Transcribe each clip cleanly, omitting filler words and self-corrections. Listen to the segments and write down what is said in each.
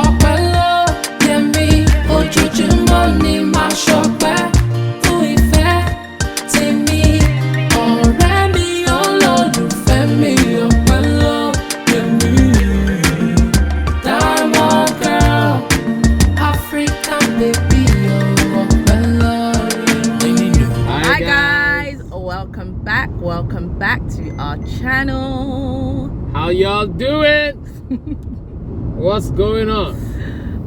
Ọpẹ́lọ yẹmi ojoojúmọ́ ni màá ṣọpẹ́ fún ìfẹ́ tèmi. Ọ̀rẹ́ mi olólùfẹ́ mi ọpẹ́lọ yẹmi. Diamond girl, African baby, ọpẹ́lọ yẹmi. Hi guys, welcome back to our channel. How y'all doing? What's going on?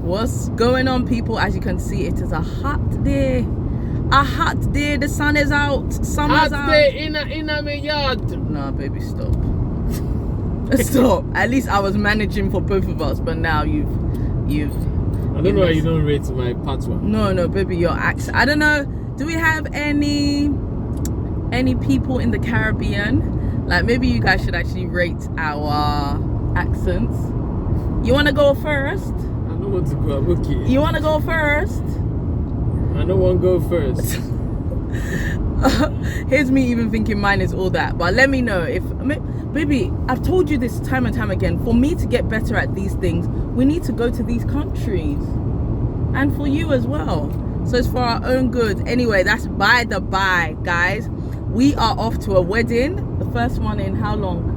What's going on, people? As you can see, it is a hot day. The sun is out. Summer's out. Hot day in my yard. No, baby, stop. Stop. At least I was managing for both of us, but now you've. I don't know why you don't rate my patois. No, baby, your accent. I don't know. Do we have any people in the Caribbean? Like, maybe you guys should actually rate our accents. You want to go first? I don't want to go. I'm okay. You want to go first? I don't want to go first. Here's me even thinking mine is all that. But let me know if... Baby, I've told you this time and time again. For me to get better at these things, we need to go to these countries. And for you as well. So it's for our own good. Anyway, that's by the by, guys. We are off to a wedding. The first one in how long?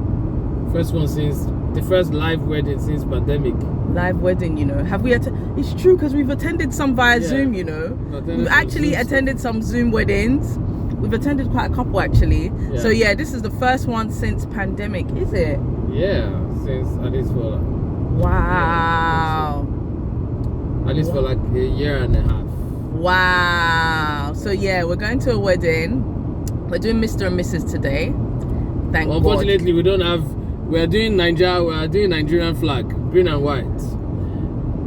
The first live wedding since pandemic. Live wedding, you know. Have we it's true, because we've attended some via Zoom, you know. We've actually attended some Zoom weddings. We've attended quite a couple actually. Yeah. So yeah, this is the first one since pandemic, is it? Yeah, since at least for wow. At least for like a year and a half. Wow. So yeah, we're going to a wedding. We're doing Mr. and Mrs. today. Thank God. Unfortunately, we are doing Nigerian flag, green and white.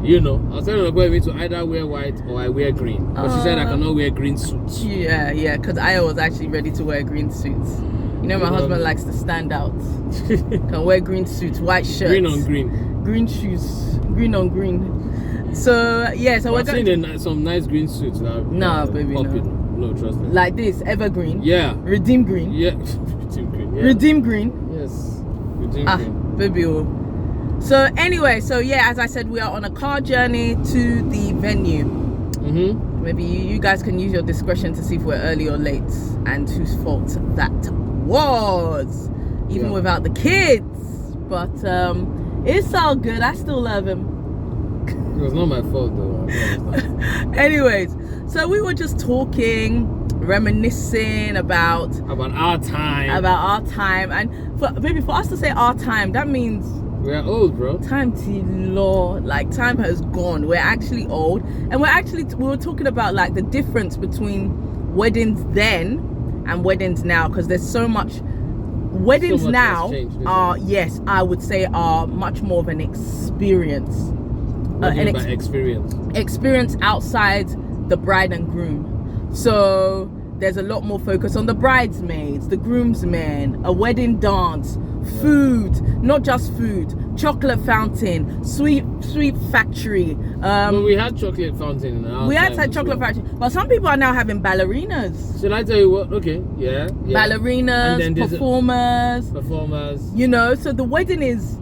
You know, I was telling my boy to either wear white or I wear green. But she said I cannot wear green suits. Yeah, because Ayo was actually ready to wear green suits. You know, my husband likes to stand out. Can wear green suits, white shirts. Green on green. Green shoes, green on green. So, yeah, so we're going to... some nice green suits now. No, baby, no, trust me. Like this, evergreen? Yeah. Redeem green? Yeah. Redeem green, yeah. Redeem green? Yes. Redeem green. Baby, oh. So anyway, yeah, as I said, we are on a car journey to the venue. Mm-hmm. Maybe you guys can use your discretion to see if we're early or late and whose fault that was, even without the kids. But it's all good. I still love him. It was not my fault though. Anyways, so we were just talking, reminiscing about our time. And for us to say our time, that means we're old, bro. Time time has gone. We're actually old, and we were talking about like the difference between weddings then and weddings now, because there's so much. Weddings so much now are, yes, I would say, are much more of an experience. Experience outside the bride and groom. So there's a lot more focus on the bridesmaids, the groomsmen, a wedding dance, food, not just food, chocolate fountain, sweet factory. Well, we had chocolate fountain in our had chocolate factory, but some people are now having ballerinas. Should I tell you what? Okay, yeah. Ballerinas, and then performers. You know, so the wedding is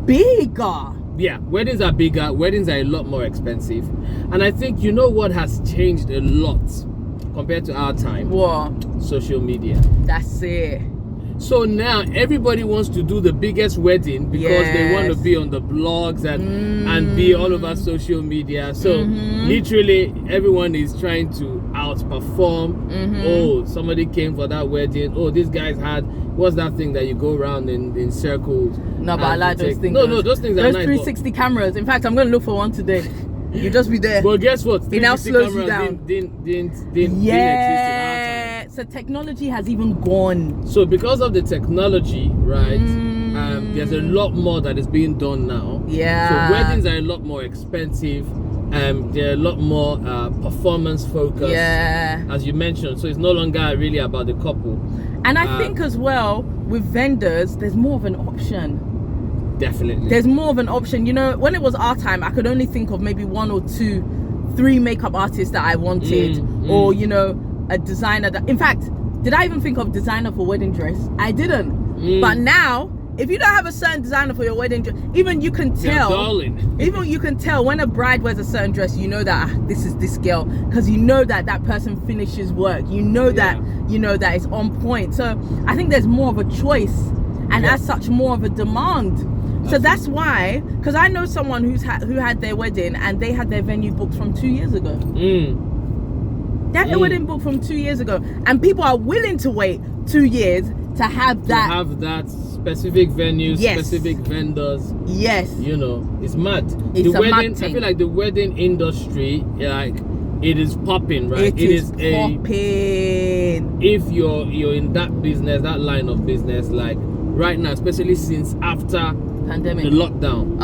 bigger. Yeah, weddings are bigger. Weddings are a lot more expensive, and I think you know what has changed a lot compared to our time. What? Social media. That's it. So now everybody wants to do the biggest wedding because they want to be on the blogs and be all over social media. So literally everyone is trying to outperform. Oh, somebody came for that wedding. Oh, these guys had, what's that thing that you go around in circles? No, but I like those things. No, those things are nice. Those 360 cameras. In fact, I'm going to look for one today. You just be there. But guess what? It now slows you down. Didn't exist in our time. So technology has even gone. So because of the technology, right, there's a lot more that is being done now. Yeah. So weddings are a lot more expensive. They're a lot more performance focused. Yeah. As you mentioned. So it's no longer really about the couple. And I think as well, with vendors, there's more of an option. Definitely. There's more of an option. You know, when it was our time, I could only think of maybe 1 or 2, 3 makeup artists that I wanted. Or, you know, a designer that, in fact, did I even think of designer for wedding dress? I didn't. But now, if you don't have a certain designer for your wedding dress, even you can tell. Darling. Even you can tell when a bride wears a certain dress, you know that this is this girl, because you know that that person finishes work. You know that that it's on point. So I think there's more of a choice, and as such, more of a demand. So that's why, because I know someone who had their wedding and they had their venue booked from 2 years ago. They had their wedding booked from 2 years ago, and people are willing to wait 2 years to have that. To have that specific venue, specific vendors. Yes. You know, it's mad. It's the a wedding, mad thing. I feel like the wedding industry, like, it is popping, right? It is popping. If you're in that business, that line of business, like right now, especially since after pandemic, the lockdown.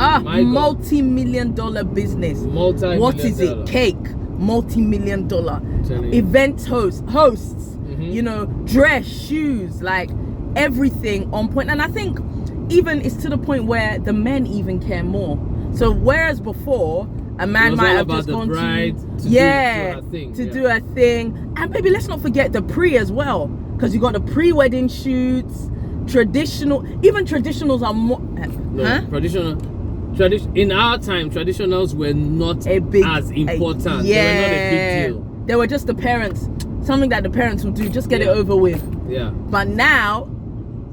Multi-million-dollar business. What is it? Cake. Multi-million-dollar. Event hosts. You know, dress, shoes, like everything on point. And I think even it's to the point where the men even care more. So whereas before a man might have just gone to do a thing, and maybe let's not forget the pre as well, because you got the pre-wedding shoots, traditionals are more traditional. In our time, traditionals were not as important. They were not a big deal. They were just the parents, something that the parents would do, just get it over with. Yeah. But now,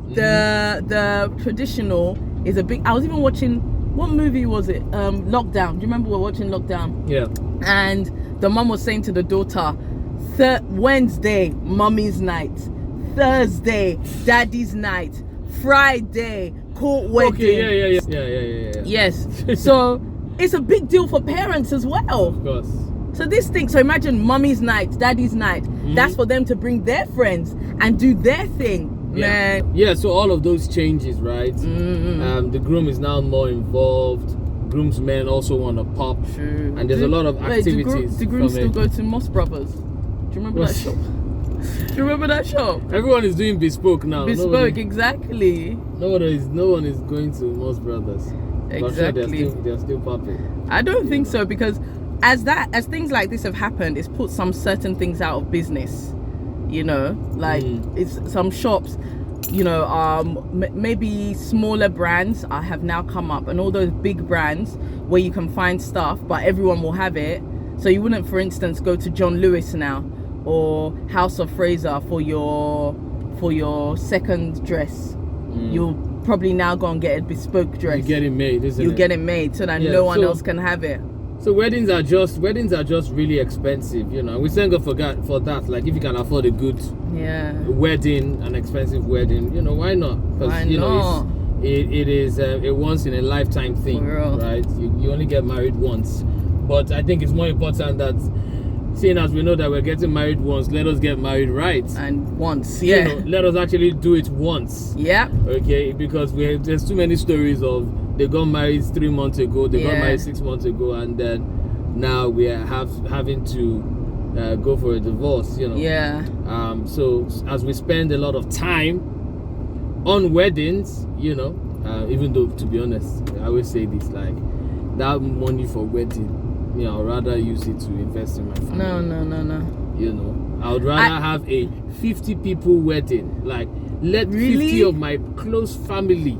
the traditional is a big. I was even watching, what movie was it? Lockdown. Do you remember we were watching Lockdown? Yeah. And the mom was saying to the daughter, Wednesday, mommy's night. Thursday, daddy's night. Friday, court wedding. Okay, yeah. Yes. So it's a big deal for parents as well. Of course. So this thing, so imagine mommy's night, daddy's night. That's for them to bring their friends and do their thing. Man. Yeah, so all of those changes, right? The groom is now more involved. Groomsmen also want to pop. True. And there's a lot of activities. Do grooms still go to Moss Brothers? Do you remember that shop? Do you remember that shop? Everyone is doing bespoke now. Exactly. No one is going to Moss Brothers. Exactly. But they're still popping. I don't think so, because as things like this have happened, it's put some certain things out of business. You know, like it's some shops, you know, maybe smaller brands have now come up, and all those big brands where you can find stuff but everyone will have it. So you wouldn't, for instance, go to John Lewis now or House of Fraser for your second dress. You'll probably now go and get a bespoke dress. You get it made, isn't it? You get it made so that no one else can have it. So weddings are just really expensive, you know. We thank God for that. Like, if you can afford a good wedding, an expensive wedding, you know, why not? Because you know it is a once in a lifetime thing, right? You only get married once. But I think it's more important that, seeing as we know that we're getting married once, let us get married right. And once, you know, let us actually do it once. Yeah. Okay, because there's too many stories of they got married 3 months ago, they got married 6 months ago, and then now we are having to go for a divorce, you know. Yeah. So as we spend a lot of time on weddings, you know, even though, to be honest, I always say this, like, that money for wedding, you know, I'd rather use it to invest in my family. No. You know, I would rather have a 50 people wedding, like, let 50 of my close family,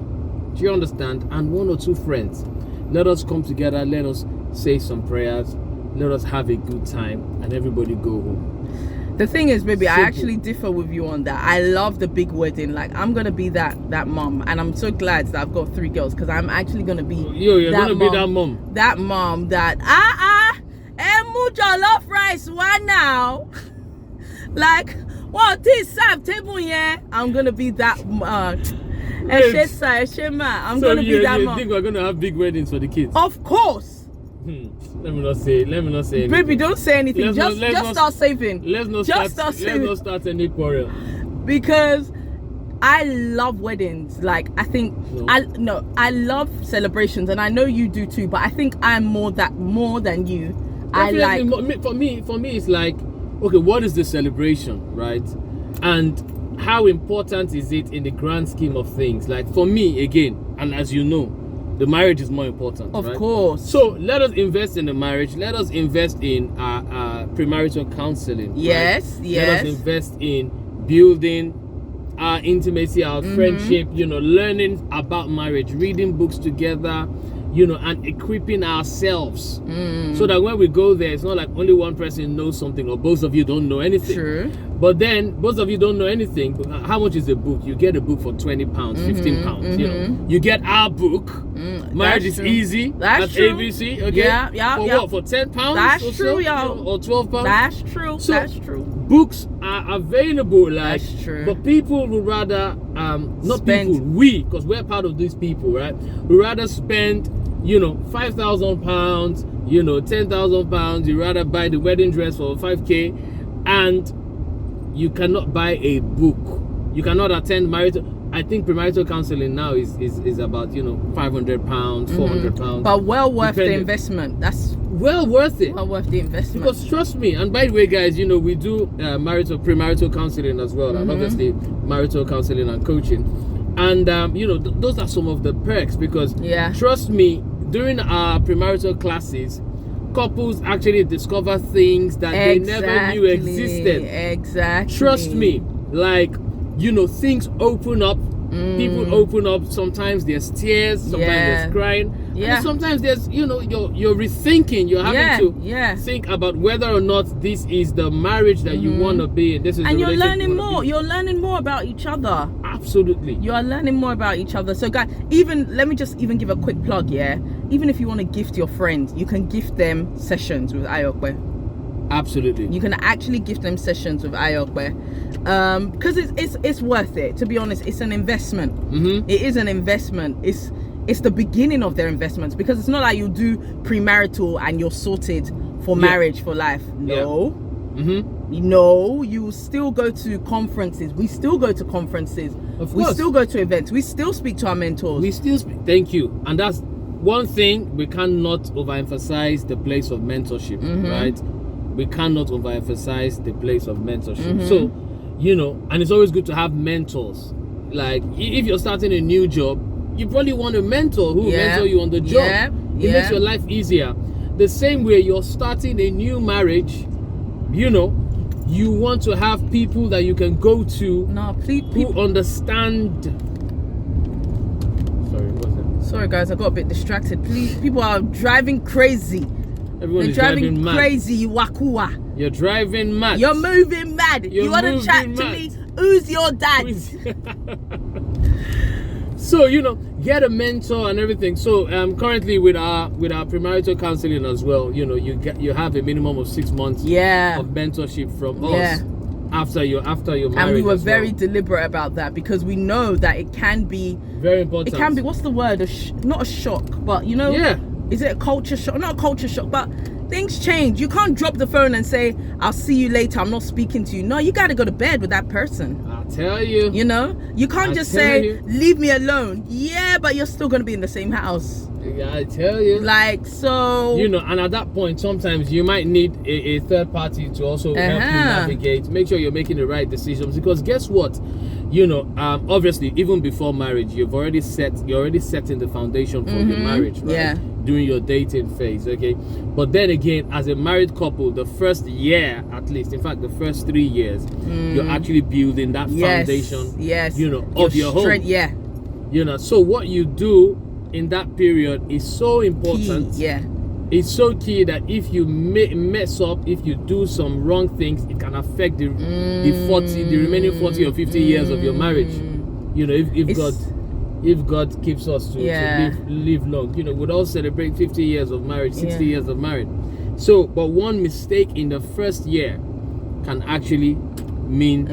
do you understand, and 1 or 2 friends, let us come together, let us say some prayers, let us have a good time, and everybody go home. The thing is, baby, simple. I actually differ with you on that. I love the big wedding. Like, I'm gonna be that mom, and I'm so glad that I've got 3 girls, because I'm actually gonna be you're gonna be that mom. That mom that jollof rice one now. Like, what this serve table here? I'm gonna be that I'm gonna be that mom. You think we're gonna have big weddings for the kids? Of course. Let me not say anything. Baby, don't say anything. Just start saving. Let's not start any quarrel. Because I love weddings. Like, I think I love celebrations, and I know you do too. But I think I'm more than you. For me, it's like, okay, what is the celebration, right? And how important is it in the grand scheme of things? Like, for me, again, and as you know, the marriage is more important. Of course. So let us invest in the marriage. Let us invest in premarital counseling. Yes, right? Let us invest in building our intimacy, our friendship, you know, learning about marriage, reading books together, and equipping ourselves so that when we go there, it's not like only one person knows something or both of you don't know anything. True. But then both of you don't know anything. How much is a book? You get a book for £20, £15. You get our book. Marriage is easy. That's at true. ABC. Okay. Yeah. For what? For £10? That's or true, so, y'all. or £12? That's true. So, That's true. Books are available, like, That's true. but people would rather because we're part of these people, right? We rather spend £5,000, £10,000. You rather buy the wedding dress for 5k, and you cannot buy a book. You cannot attend marital. I think premarital counseling now is about £500, £400. But well worth the depending. investment. That's well worth it. well worth the investment. Because trust me, and by the way, guys, we do premarital counseling as well, and obviously marital counseling and coaching, and those are some of the perks. Because trust me, during our premarital classes, couples actually discover things that they never knew existed. Exactly. Trust me, like things open up. People open up. Sometimes there's tears. Sometimes there's crying. And sometimes there's you're rethinking. You're having to think about whether or not this is the marriage that you want to be in. This is, and you're learning more. You're learning more about each other. Absolutely. You are learning more about each other. So, guys, let me just give a quick plug. Even if you want to gift your friends, you can gift them sessions with Ayope. Absolutely. You can actually gift them sessions with Ayope, because it's worth it. To be honest, it's an investment. It is an investment. It's the beginning of their investments, because it's not like you do premarital and you're sorted for marriage for life. No. No, you still go to conferences. We still go to conferences. Of course. We still go to events. We still speak to our mentors. We still speak. Thank you. And that's one thing, we cannot overemphasize the place of mentorship, right? We cannot overemphasize the place of mentorship. So, and it's always good to have mentors. Like, if you're starting a new job, you probably want a mentor who will mentor you on the job. It makes your life easier. The same way you're starting a new marriage, you want to have people that you can go to who understand. Sorry, what's that? Sorry, guys, I got a bit distracted. Please, people are driving crazy. They're driving crazy, Wakua. You're driving mad. You're moving mad. You want to chat to me? Who's your dad? So, get a mentor and everything. So, currently with our premarital counseling as well, you have a minimum of 6 months of mentorship from us after your marriage. And we were very deliberate about that, because we know that it can be very important. It can be, what's the word? Not a shock, but is it a culture shock? Not a culture shock, but things change. You can't drop the phone and say, I'll see you later, I'm not speaking to you. No, you got to go to bed with that person. I'll tell you. You can't just say, leave me alone. Yeah, but you're still going to be in the same house. Yeah, I tell you. Like, so... and at that point, sometimes you might need a third party to also help you navigate. Make sure you're making the right decisions. Because guess what? Obviously, even before marriage, you're already setting the foundation for your marriage, right? Yeah. During your dating phase, okay? But then again, as a married couple, the first year, at least, in fact, the first 3 years, you're actually building that foundation, of your home. So what you do in that period is so important. It's so key that if you mess up, if you do some wrong things, it can affect the remaining 40 or 50 years of your marriage. If God keeps us to live long, we'd all celebrate 50 years of marriage, 60 years of marriage. So, but one mistake in the first year can actually mean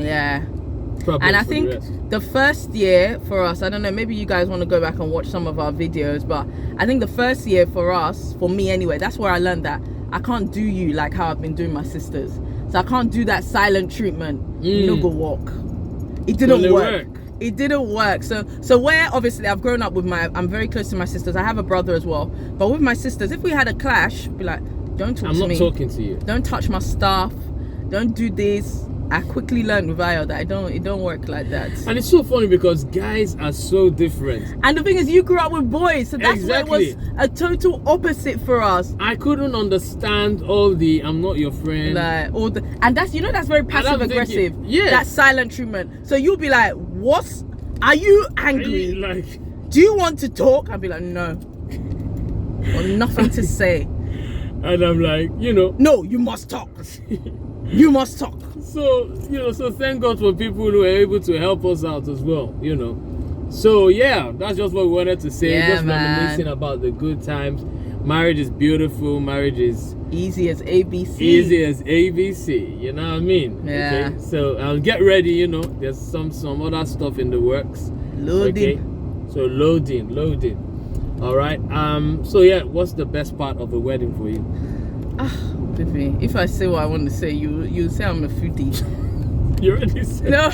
problems. And I think the first year for us, I don't know, maybe you guys want to go back and watch some of our videos, but I think the first year for us, for me anyway, that's where I learned that I can't do you like how I've been doing my sisters. So I can't do that silent treatment. No go walk. It didn't work. It didn't work. So where obviously I've grown up with I'm very close to my sisters. I have a brother as well. But with my sisters, if we had a clash, be like, don't talk to me. I'm not talking to you. Don't touch my stuff. Don't do this. I quickly learned with Ayo that it don't work like that. And it's so funny because guys are so different. And the thing is, you grew up with boys, so that's why it was a total opposite for us. I couldn't understand all the "I'm not your friend," like and that's that's very passive aggressive. That silent treatment. So you'll be like, "What? Are you angry? Like, do you want to talk?" I'll be like, "No." Got nothing to say. And I'm like, No, you must talk. You must talk. So, so thank God for people who are able to help us out as well, So, yeah, that's just what we wanted to say. Yeah, just reminiscing about the good times. Marriage is beautiful. Marriage is easy as ABC. Easy as ABC. You know what I mean? Yeah. Okay. So, get ready. There's some other stuff in the works. Loading. Okay. So loading. All right. So yeah, what's the best part of a wedding for you? Baby, if I say what I want to say, you say I'm a foodie. You already said. No.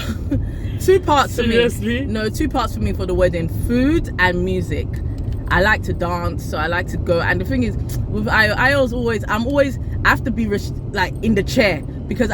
2 parts Seriously? for me. No, 2 parts for me for the wedding: food and music. I like to dance, so I like to go. And the thing is, with I have to be like in the chair, because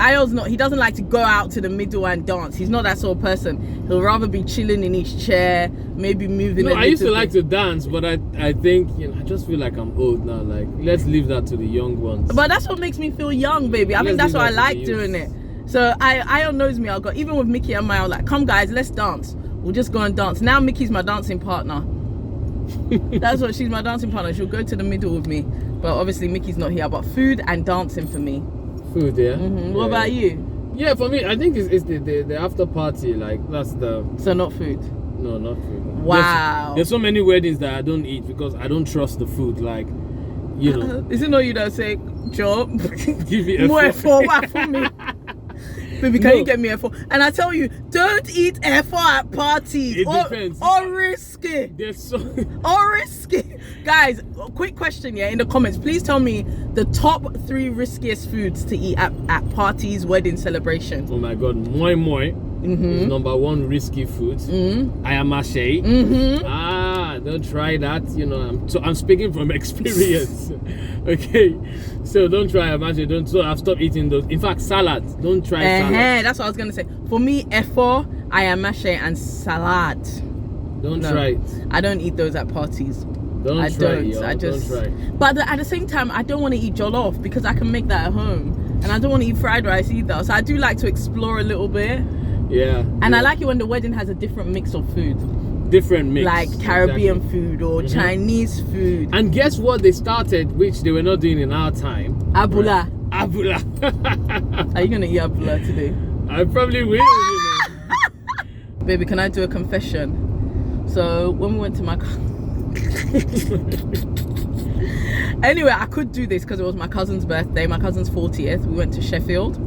he doesn't like to go out to the middle and dance. He's not that sort of person. He'll rather be chilling in his chair, maybe moving. No, I used to like to dance, but I think I just feel like I'm old now. Like, let's leave that to the young ones. But that's what makes me feel young, baby. I think that's why I like doing it. So Ayo knows me. I'll go, even with Mickey and Maya, like, come guys, let's dance. We'll just go and dance. Now Mickey's my dancing partner. That's what she's my dancing partner. She'll go to the middle with me. But obviously Mickey's not here. But food and dancing for me. Food, yeah. Mm-hmm. What about you? Yeah, for me, I think it's the after party. Like, that's the. So not food. No, not food. Wow. There's so many weddings that I don't eat because I don't trust the food. Like, Is it not you that say, Job? Give me a more F4 for me. Baby, can you get me F4? And I tell you, don't eat F4 at parties. It depends. Or risky. There's so. Or risky. Guys, quick question, in the comments. Please tell me the top 3 riskiest foods to eat at parties, wedding celebrations. Oh my God, moi moi. Is number 1 risky food. Ayamache. Don't try that. I'm speaking from experience. Okay, so don't try ayamache. So I've stopped eating those. In fact, salad. Don't try salad. That's what I was gonna say. For me, F4, ayamache, and salad. Don't try it. I don't eat those at parties. Don't try it. Don't try. But at the same time, I don't want to eat jollof because I can make that at home, and I don't want to eat fried rice either. So I do like to explore a little bit. Yeah. And I like it when the wedding has a different mix of food. Different mix. Like Caribbean food or Chinese food. And guess what they started, which they were not doing in our time? Abula. Right? Abula. Are you going to eat abula today? I probably will. Baby, can I do a confession? So when we went to my... Anyway, I could do this because it was my cousin's birthday, my cousin's 40th. We went to Sheffield.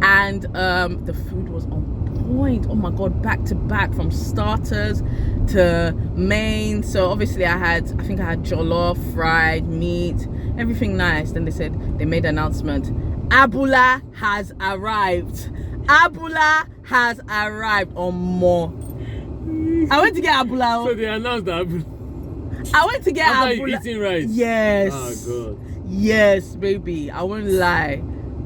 And the food was on point. Oh my God, back to back, from starters to main. So obviously I think I had jollof, fried meat, everything nice. Then they made an announcement. Abula has arrived. Abula has arrived on more. I went to get abula. So they announced that. I went to get after abula. You eating rice. Yes. Oh God. Yes, baby. I won't lie.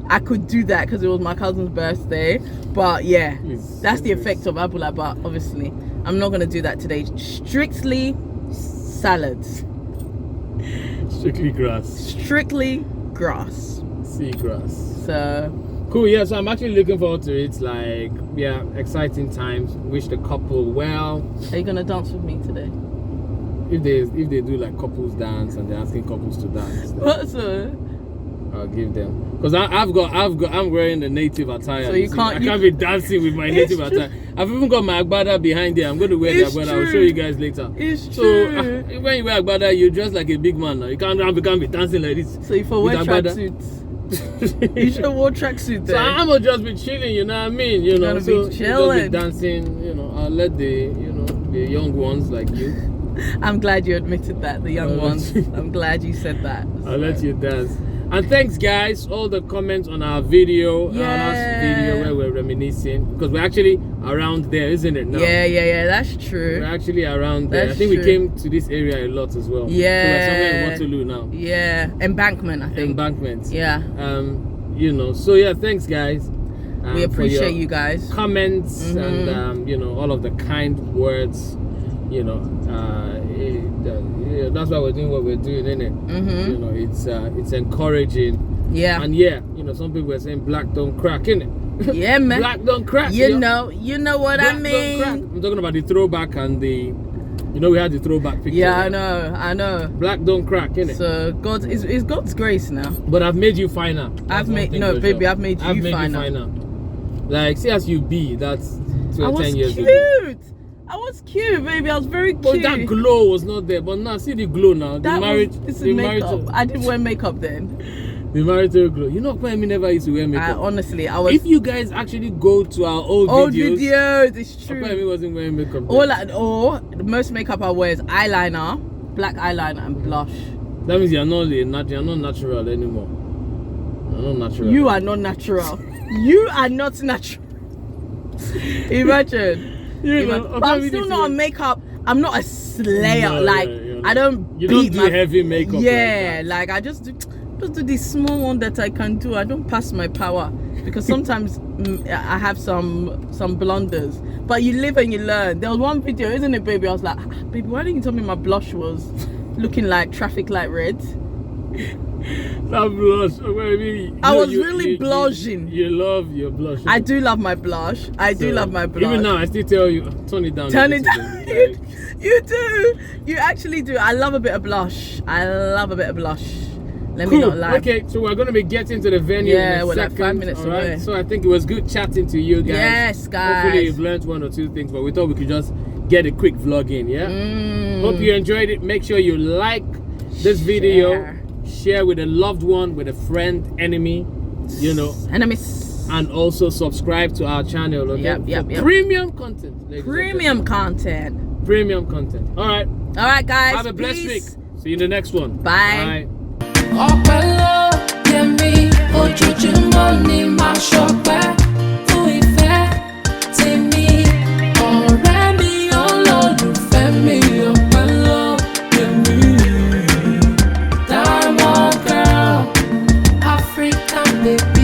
I could do that because it was my cousin's birthday. But yeah, that's the effect of abula. But obviously, I'm not going to do that today. Strictly salads. Strictly grass. Strictly grass. Seagrass. So... Cool, yeah, so I'm actually looking forward to it. Like, yeah, exciting times. Wish the couple well. Are you going to dance with me today? If they do like couples dance and they're asking couples to dance. What, so? I'll give them, because I'm wearing the native attire. So you can't. I can't be dancing with my native attire. I've even got my agbada behind there. I'm going to wear the agbada. I'll show you guys later. It's true. So when you wear agbada, you dress like a big man now. You can't be dancing like this. So if I wear tracksuits, you should wear tracksuit then. So I'm gonna just be chilling. You know what I mean? You know, so be just be dancing. You know, I'll let the young ones like you. I'm glad you admitted that, the young ones. I'm glad you said that. I'll let you dance. And thanks, guys, all the comments on our video, our last video where we're reminiscing, because we're actually around there, isn't it? Now? Yeah, that's true. We're actually around there. That's I think true. we came to this area a lot as well. Yeah. So we're somewhere in Waterloo now. Yeah, Embankment, I think. Embankment. Yeah. So yeah, thanks, guys. We appreciate you guys. Comments and all of the kind words. That's why we're doing what we're doing, isn't it? It's encouraging. Yeah. And some people are saying black don't crack, innit? Yeah, man. Black don't crack. You know what I black mean. don't crack. I'm talking about the throwback and the You know we had the throwback picture. Yeah, right? I know. Black don't crack, innit? So God is God's grace now. But I've made you finer. I've made you finer. Like, see as you be, that's 10 years cute. ago. I was cute, baby. I was very cute. But that glow was not there. But now, see the glow now. This is makeup. I didn't wear makeup then. The marital glow. You know, me never used to wear makeup. Honestly, I was. If you guys actually go to our old videos, it's true. I wasn't wearing makeup. The most makeup I wear is eyeliner, black eyeliner, and blush. That means you're not natural anymore. You're not natural. You are not natural. You are not natural. Imagine. But I'm still not a makeup. I'm not a slayer. I don't. You don't do heavy makeup. Yeah, like I just do the small one that I can do. I don't pass my power because sometimes I have some blunders. But you live and you learn. There was one video, isn't it, baby? I was like, baby, why didn't you tell me my blush was looking like traffic light red? That blush. I was really blushing. You love your blush. I do love my blush. I do love my blush. Even now, I still tell you, turn it down. Turn it down. You do. You actually do. I love a bit of blush. Let me not lie. Okay, so we're going to be getting to the venue in a we're second. like 5 minutes away. So I think it was good chatting to you guys. Yes, guys. Hopefully you've learned one or two things, but we thought we could just get a quick vlog in, yeah? Hope you enjoyed it. Make sure you like this video. Share with a loved one, with a friend, enemy, enemies, and also subscribe to our channel. Okay? Yep. Premium content. Premium content. All right, guys. Have a blessed week. See you in the next one. Bye. Ọpẹ́ yẹ mí, ojoojúmọ́ ni màá ṣọpẹ́ fún ìfẹ́ tèmi. Ọ̀rẹ́ mi, olólùfẹ́ mi, ọpẹ́ yẹ mí. Diamond girl, African baby.